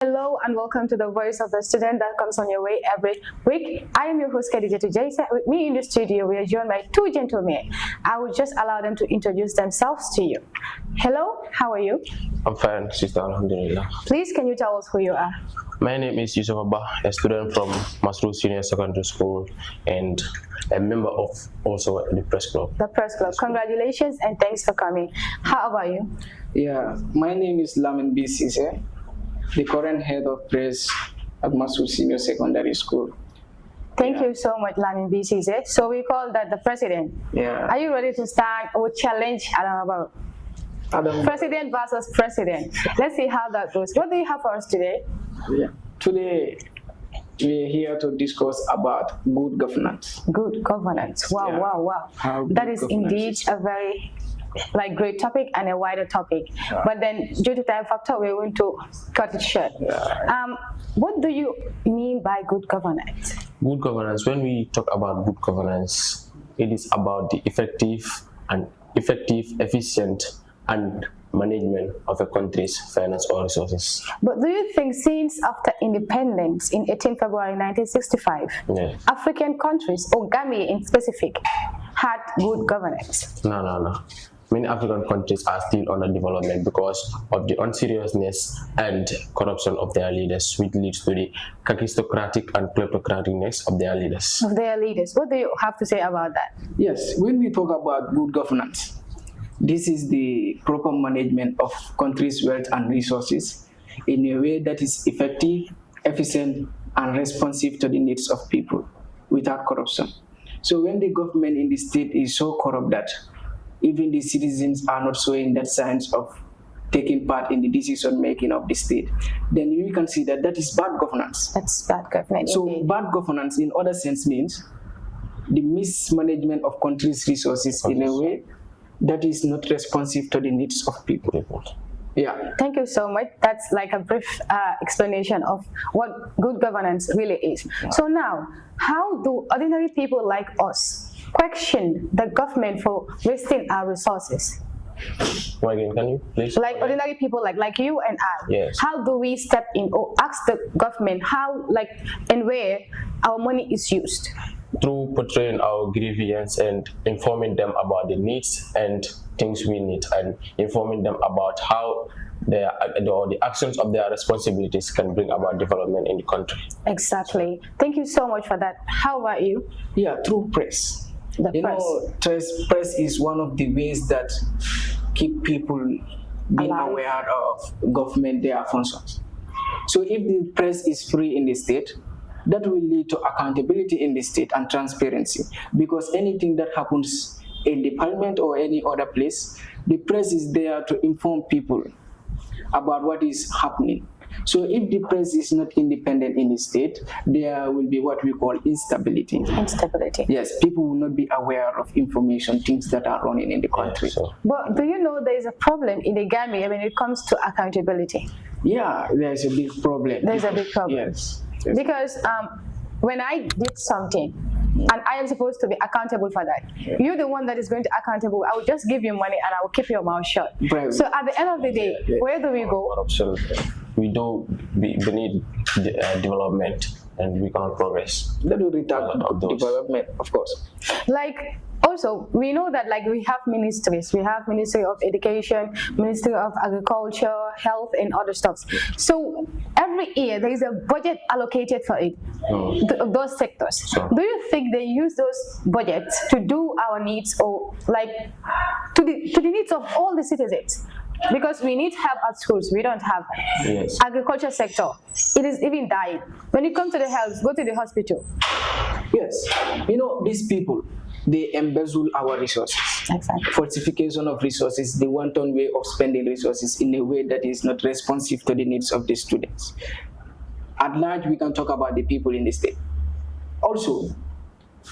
Hello and welcome to the Voice of the Student that comes on your way every week. I am your host Kaddijatou. With me in the studio, we are joined by two gentlemen. I will just allow them to introduce themselves to you. Hello, how are you? I'm fine, sister. Alhamdulillah. Please, can you tell us who you are? My name is Yusuf Abba, a student from Masrou Senior Secondary School and a member of also the press club. The press club. Congratulations and thanks for coming. How about you? Yeah, my name is Lamin Bisise, the current head of press at Masrou Senior Secondary School. Thank you so much, Lamin BCZ. So we call that the president. Yeah. Are you ready to start or challenge Adam? President versus president. Let's see how that goes. What do you have for us today? Yeah. Today, we're here to discuss about good governance. Good governance. Wow, Yeah. wow. How That good is governance indeed is. a very great topic and a wider topic. Yeah. But then due to time factor, we're going to cut it short. Yeah. What do you mean by good governance? Good governance, when we talk about good governance, it is about the effective, efficient, and management of a country's finance or resources. But do you think since after independence in 18 February 1965, Yeah. African countries, or Gambia in specific, had good governance? No. Many African countries are still under development because of the unseriousness and corruption of their leaders, which leads to the aristocratic and kleptocraticness of their leaders. Of their leaders. What do you have to say about that? Yes, when we talk about good governance, this is the proper management of country's wealth and resources in a way that is effective, efficient, and responsive to the needs of people without corruption. So when the government in the state is so corrupt that even the citizens are not showing that signs of taking part in the decision making of the state, then you can see that that is bad governance. That's bad government. So indeed. bad governance in other sense means the mismanagement of country's resources in a way that is not responsive to the needs of people. Yeah. Thank you so much. That's like a brief explanation of what good governance really is. So now, how do ordinary people like us question the government for wasting our resources? Again, can you please? Like ordinary people like you and I. Yes. How do we step in or ask the government how and where our money is used? Through portraying our grievance and informing them about the needs and things we need, and informing them about how the actions of their responsibilities can bring about development in the country. Exactly. Thank you so much for that. How about you? Yeah, through press. The You press. know, press is one of the ways that keep people being Alive. aware of government, their functions. So if the press is free in the state, that will lead to accountability in the state and transparency, because anything that happens in the parliament or any other place, the press is there to inform people about what is happening. So if the press is not independent in the state, there will be what we call instability. Instability. Yes, people will not be aware of information, things that are running in the country. So, But do you know there is a problem in the Gambia when it comes to accountability? Yeah, there's a big problem. There's a big problem. Yes. Because when I did something and I am supposed to be accountable for that, you're the one that is going to accountable. I will just give you money and I will keep your mouth shut. Right. So at the end of the day, where do we go? corruption, we need development, and we cannot progress. That will retard Of those. development, of course. Like also we know that we have ministries. We have Ministry of Education, Ministry of Agriculture, Health, and other stuff. So every year there is a budget allocated for it. Those sectors. Sure. Do you think they use those budgets to do our needs or to the needs of all the citizens? Because we need help at schools, we don't have them. Yes. Agriculture sector, it is even dying. When you come to the health, go to the hospital. Yes. You know, these people, they embezzle our resources. Exactly. Falsification of resources, the wanton way of spending resources in a way that is not responsive to the needs of the students. At large, we can talk about the people in the state. Also,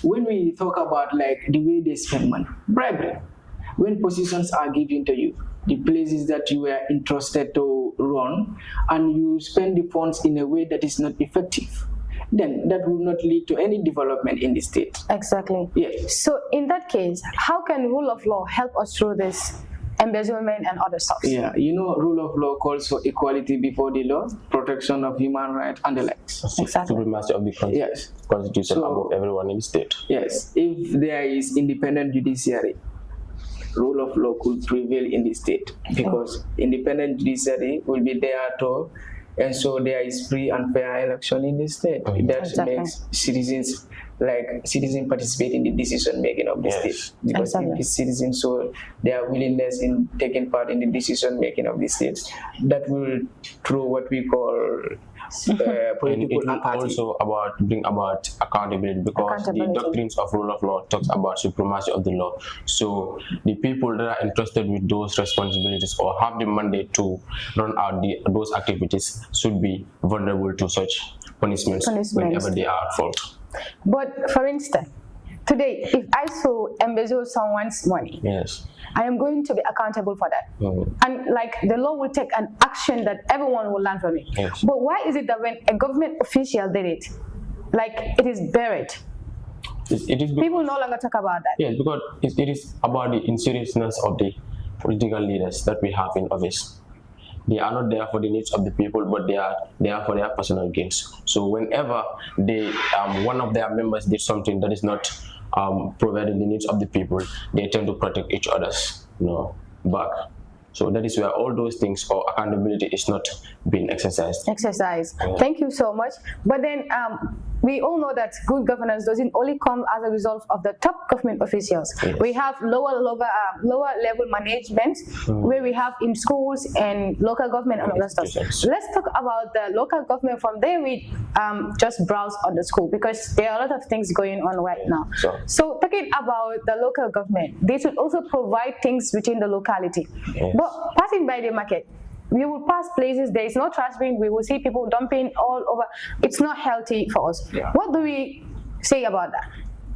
when we talk about the way they spend money, bribery, when positions are given to you, the places that you were entrusted to run, and you spend the funds in a way that is not effective, then that will not lead to any development in the state. Exactly. Yes. So in that case, how can rule of law help us through this embezzlement and other stuff. Yeah, you know, rule of law calls for equality before the law, protection of human rights, and the likes. Exactly. Supremacy of the Yes. constitution So- above everyone in the state. Yes, if there is independent judiciary, rule of law could prevail in the state because independent judiciary will be there to ensure there is free and fair election in the state. That Exactly. makes citizens participate in the decision making of the Yes. state because Exactly. if the citizens show their willingness in taking part in the decision making of the state, that will through what we call And political it will apathy. also bring about accountability because Accountability. the doctrines of rule of law talks about supremacy of the law. So the people that are entrusted with those responsibilities or have the mandate to run out those activities should be vulnerable to such punishments whenever they are at fault. But for instance, today, if I so embezzle someone's money, Yes. I am going to be accountable for that. And like the law will take an action that everyone will learn from it. Yes. But why is it that when a government official did it, like it is buried? It is People no longer talk about that. yes, because it is about the inseriousness of the political leaders that we have in office. They are not there for the needs of the people, but they are there for their personal gains. So whenever they one of their members did something that is not providing the needs of the people, they tend to protect each other's back. So that is where all those things or accountability is not being exercised. Thank you so much. But then we all know that good governance doesn't only come as a result of the top government officials. Yes. We have lower level management where we have in schools and local government and other stuff. Institutions. Let's talk about the local government. From there we just browse on the school because there are a lot of things going on right now. So talking about the local government, they should also provide things within the locality. Yes. But passing by the market, we will pass places, there is no trash bin, we will see people dumping all over. It's not healthy for us. Yeah. What do we say about that?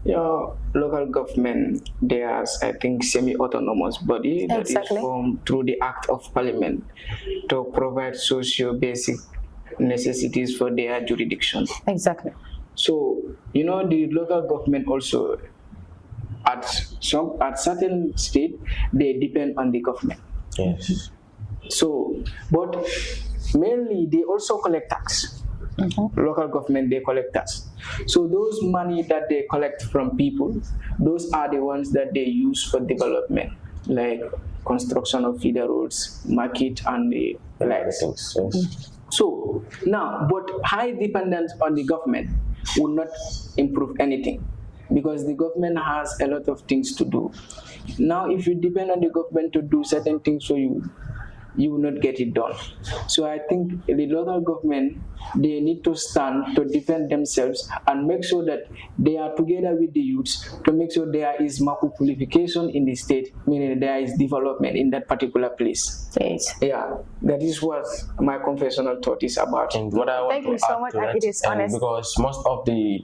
Your local government, there's I think semi-autonomous body that Exactly. is formed through the Act of Parliament to provide socio-basic necessities for their jurisdiction. Exactly. So the local government also at certain state they depend on the government. Yes. So, but mainly they also collect tax. Local government, they collect tax. So those money that they collect from people, those are the ones that they use for development, like construction of feeder roads, market, and the likes. Yes. So now, but high dependence on the government will not improve anything because the government has a lot of things to do. Now, if you depend on the government to do certain things for you, you will not get it done. So I think the local government, they need to stand to defend themselves and make sure that they are together with the youths to make sure there is purification in the state, meaning there is development in that particular place. Yes. Yeah, that is what my confessional thought is about. And what I want Thank to you so add much, to and that, it is honest. because most of the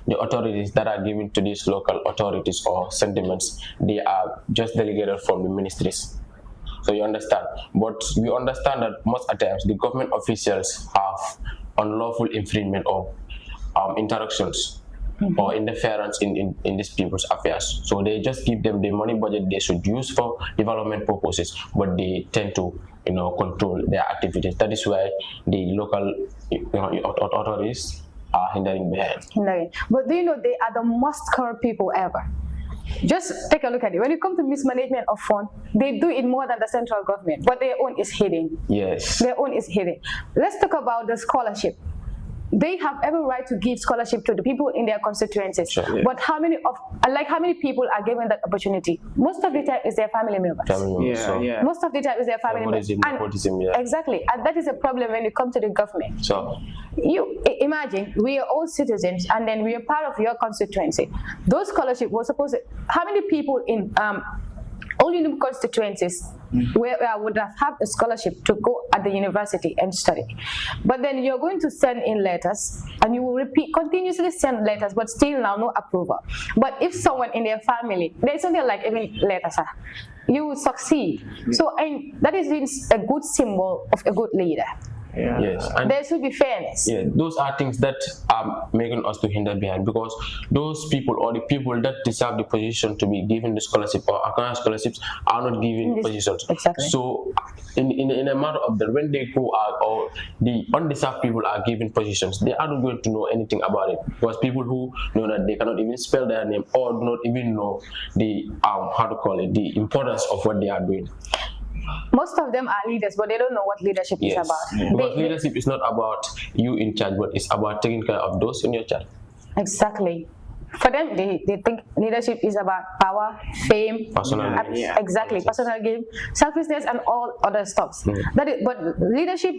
the authorities that are given to these local authorities or sentiments, they are just delegated from the ministries. So you understand, but we understand that most of the times the government officials have unlawful infringement of interactions or interference in these people's affairs. So they just give them the money budget they should use for development purposes, but they tend to control their activities. That is why the local authorities are hindering behind. But do you know they are the most corrupt people ever? Just take a look at it. When it comes to mismanagement of funds, they do it more than the central government, but their own is hidden. Yes. Their own is hidden. Let's talk about the scholarship. They have every right to give scholarship to the people in their constituencies. Sure, yeah. But how many people are given that opportunity? Most of the time is their family members. Yeah. Most of the time is their family members. Nepotism, yeah. Exactly. And that is a problem when you come to the government. So You imagine we are all citizens and then we are part of your constituency. Those scholarships were supposed to, how many people in all union constituencies where I would have had a scholarship to go at the university and study? But then you're going to send in letters and you will continuously send letters, but still now no approval. But if someone in their family, there's something like even letters, you will succeed. So and that is a good symbol of a good leader. Yes, and There should be fairness. yeah, those are things that are making us to hinder behind, because those people or the people that deserve the position to be given the scholarship or academic scholarships are not given positions. Exactly. So in a matter of that, when they go out or the undeserved people are given positions, they are not going to know anything about it, because people who know that they cannot even spell their name or do not even know the the importance of what they are doing. Most of them are leaders, but they don't know what leadership is about. Because leadership is not about you in charge, but it's about taking care of those in your charge. Exactly. For them, they think leadership is about power, fame, Personal gain. exactly, personal gain, selfishness, and all other stuff. But leadership,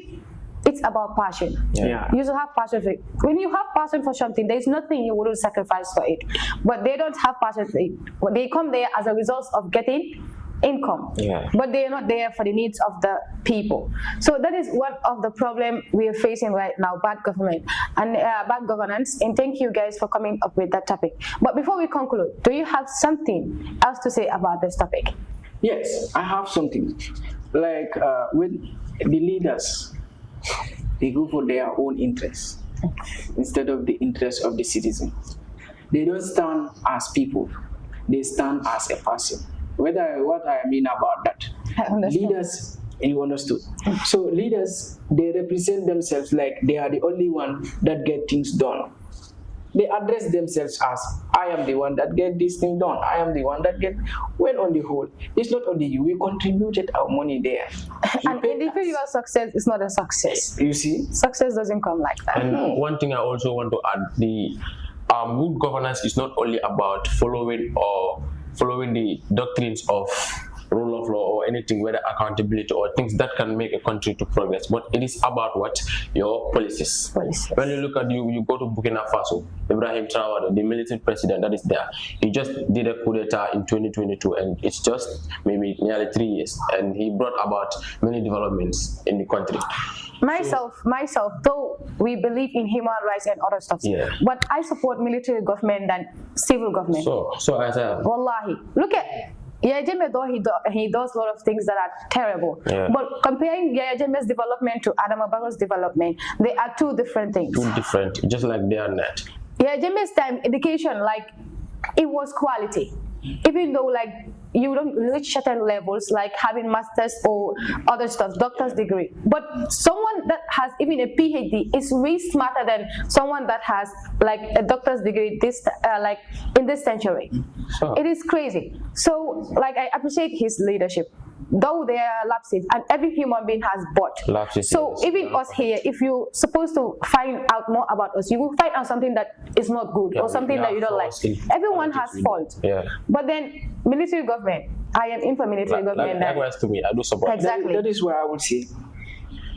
it's about passion. You should have passion for it. When you have passion for something, there is nothing you wouldn't sacrifice for it. But they don't have passion for it. They come there as a result of getting income, but they are not there for the needs of the people. So that is one of the problem we are facing right now: bad government and bad governance. And thank you guys for coming up with that topic. But before we conclude, do you have something else to say about this topic? Yes, I have something. Like with the leaders, they go for their own interests instead of the interests of the citizens. They don't stand as people; they stand as a person. What I mean about that, leaders, you understood. So leaders, they represent themselves like they are the only one that get things done. They address themselves as, I am the one that get this thing done. I am the one that get. Well, on the whole, it's not only you. We contributed our money there. And individual success is not a success. You see, success doesn't come like that. And one thing I also want to add: the good governance is not only about following the doctrines of rule of law or anything, whether accountability or things that can make a country to progress, but it is about what? Your policies. When you look at you go to Burkina Faso, Ibrahim Traoré, the military president that is there, he just did a coup d'etat in 2022, and it's just maybe nearly 3 years, and he brought about many developments in the country. Myself, though we believe in human rights and other stuff, but I support military government than civil government. So as a Wallahi, look at Yaya Jammeh, though he does a lot of things that are terrible. But comparing Yaya Jammeh's development to Adama Barrow's development, they are two different things. Two different, just like they are not. Yaya Jammeh's time, education, like, it was quality. Even though, like, you don't reach certain levels, like having masters or other stuff, doctor's degree. But someone that has even a PhD is way smarter than someone that has like a doctor's degree like in this century. It is crazy. So, like, I appreciate his leadership. Though there are lapses, and every human being has lapses. So even us here, if you're supposed to find out more about us, you will find out something that is not good or something that you don't like. Everyone has faults. But then military government, I am in for military government. Likewise to me, I do support. Exactly. That is why I would say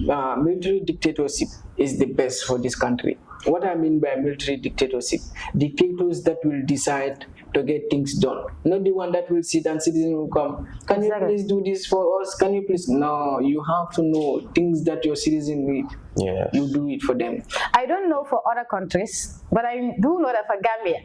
military dictatorship is the best for this country. What I mean by military dictatorship, dictators that will decide to get things done, not the one that will sit and citizens will come, can you please do this for us, can you please? No, you have to know things that your citizens need. You do it for them. I don't know for other countries, but I do know that for Gambia,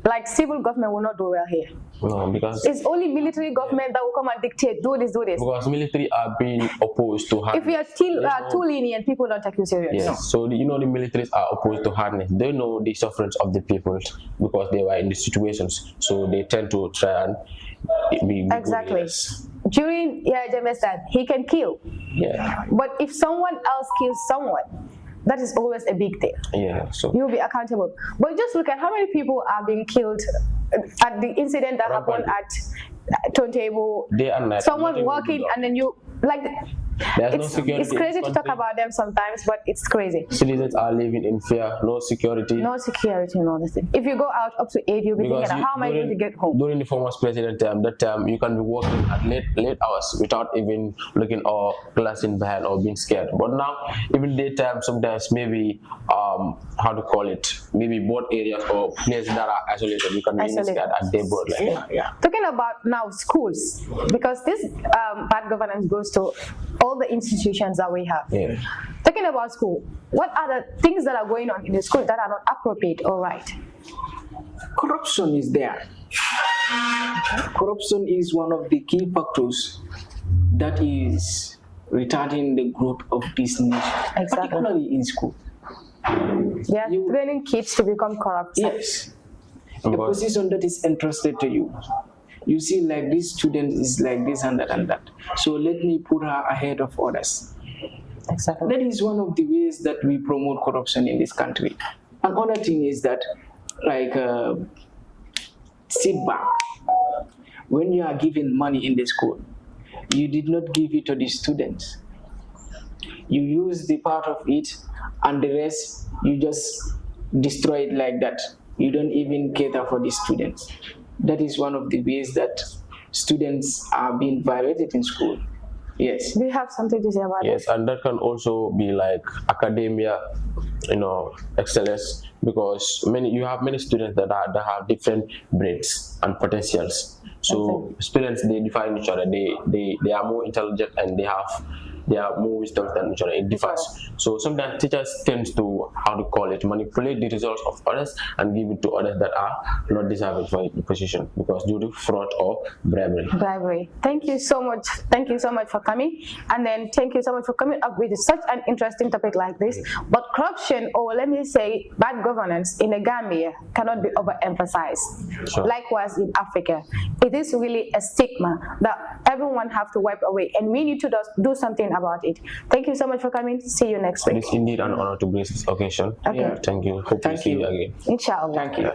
like, civil government will not do well here. No, because it's only military government that will come and dictate, do this. Because military are being opposed to hardness. If we are still too lenient, people don't take you serious. Yes. So the militaries are opposed to hardness. They know the sufferance of the people because they were in the situations. So they tend to try and be exactly. During Yaya Jammeh's time, he can kill. But if someone else kills someone, that is always a big thing. So you'll be accountable. But just look at how many people are being killed at the incident that happened at Turntable. Someone walking and then you like. It's crazy to talk about them sometimes, but it's crazy. Citizens are living in fear, no security. No security and all this thing. If you go out up to 8, you'll be thinking, how am I going to get home? During the former president time, that time you can be working at late hours without even looking or glancing behind or being scared. But now, even daytime, sometimes maybe maybe board areas or places that are isolated, you can be scared at daybreak. Talking about now schools, because this bad governance goes to all the institutions that we have. Talking about school, what are the things that are going on in the school that are not appropriate or right? Corruption is there. Corruption is one of the key factors that is retarding the growth of this nation, Exactly. particularly in school. Yeah, training kids to become corrupt. Yes, a position that is entrusted to you. You see, like this student is like this and that and that. So let me put her ahead of others. Exactly. That is one of the ways that we promote corruption in this country. Another thing is that, like, sit back. When you are given money in the school, you did not give it to the students. You use the part of it, and the rest you just destroy it like that. You don't even cater for the students. That is one of the ways that students are being violated in school. Yes. Do you have something to say about Yes, and that can also be like academia, excellence, because you have many students that have different brains and potentials. So students, they define each other. They are more intelligent and they are more wisdom than each other. It differs. So sometimes teachers tend to, manipulate the results of others and give it to others that are not deserving for the position because due to fraud or bribery. Bribery. Thank you so much. Thank you so much for coming, and then thank you so much for coming up with such an interesting topic like this. But corruption, or let me say bad governance in the Gambia, cannot be overemphasized. Sure. Likewise in Africa, it is really a stigma that everyone have to wipe away, and we need to do something about it. Thank you so much for coming. See you next week. It is indeed an honor to grace this occasion. Okay. Thank you. Hope to see you again. Inshallah. Thank you.